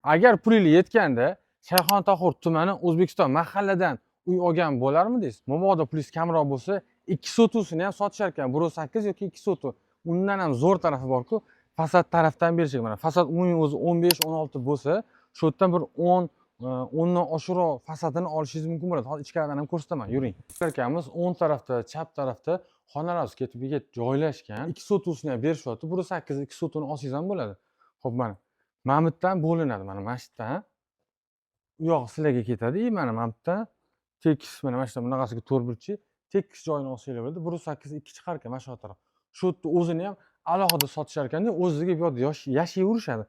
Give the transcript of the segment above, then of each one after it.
Agar pulingiz yetganda Shayxontohur tumani O'zbekiston mahalladan uy olgan bo'larmidingiz? Mabodo pulingiz kamroq bo'lsa, 2 sotusini ham sotishar ekan. 1.8 yoki 2 sotu. Undan ham zo'r tarafi bor-ku, fasad tarafdan berishgan. Mana fasad umumiy o'zi 15-16 bo'lsa, shu yerdan bir 10 dan oshiqroq fasadini olishingiz mumkin bo'ladi. Hozir ichkaridan ham ko'rsataman, yuring. Akamiz o'ng tarafda, chap tarafda xonalarimiz ketib-ket joylashgan. 2 sotusini ham berishyapti. 1.8 2 sotuni olsangiz ham bo'ladi. Xo'p, mana bu yerdan bo'linadi, mana shu yerdan. U yog'i sizlarga ketadi, mana bu yerdan tekis, mana shu bunaqasiga 4 burchi tekis joyini olsanglar bo'ladi. 1.8 2 chiqar ekan mana shu taraf. Shu yerda o'zini ham alohida sotishar ekanda, o'ziga bu yerda yashayverishadi.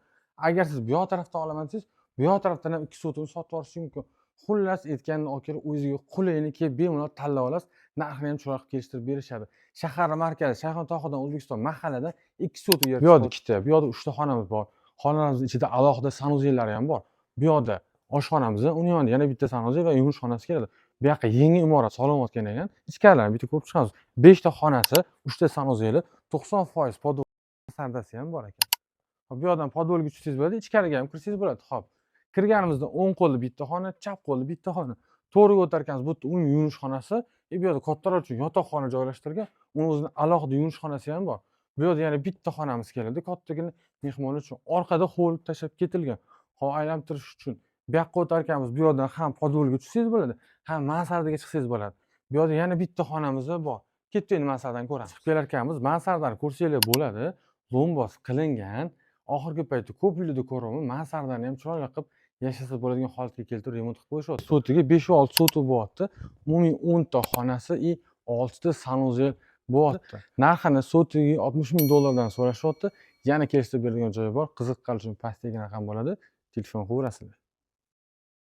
Agar siz bu yoq tarafdan olaman desangiz, bu yoq tarafdan ham 2 sotini sotib olishingiz mumkin. Xullas aytganini olib kelib, o'ziga qulayini kelib bemalol tanlab olasiz. Narxini ham chiroyli qilib kelishtirib berishadi. Shahar markazi Shayxontohurdan O'zbekiston mahallada 2 sotu yer. Bu yoqda ikkita, bu yoqda 3 ta xonamiz bor. Xonalarimiz ichida alohida sanuzellari ham bor. Bu yoqda oshxonamiz, uni yonida yana bitta sanuzel va yumush xonasi keladi. Bu yoqqa yangi imorat solinayotgan ekan. Ichkarilarni bitta ko'rib chiqamiz. 5 ta xonasi, 3 ta sanuzeli, 90% podol sardasi ham bor ekan. Bu yoqdan podolga tushsangiz bo'ladi, ichkariga ham kirsangiz bo'ladi. Xo'p. Kirganimizda o'ng qo'lda bitta xona, chap qo'lda bitta xona. To'g'riga o'tarkansiz, bu yerda uning yumush xonasi, bu yerda kattaroq uchun yotoqxona joylashtirgan. Uni o'zining alohida yumush xonasi ham bor. Bu yerda yana bitta xonamiz keladi, kattagina mehmonlar uchun. Orqada hovli tashlab ketilgan. Havo aylantirish uchun. Bu yoqqa o'tarkanmiz, bu yoqdan ham podolga tushsangiz bo'ladi, ham mansardaga chiqsangiz bo'ladi. Bu yerda yana bitta xonamiz bor. Ketib endi mansardani ko'ramiz. Chiqib kelarkanmiz, mansardani ko'rsanglar bo'ladi. Lombos qilingan. Oxirgi paytda ko'p uylarda ko'raman, mansardani ham chiroyli qilib yashasa bo'ladigan holatga keltirib remont qilib qo'yishyapti. Sotiga 5-6 sotu bo'lyapti. Umumiy 10 ta xonasi и 6 ta sanuzel bo'lyapti. Narxini sotiga $60,000 so'rashyapti. Yana kelishtirib beradigan joyi bor. Qiziqqan uchun pastdagi raqam bo'ladi. Telefon qilaverasizlar.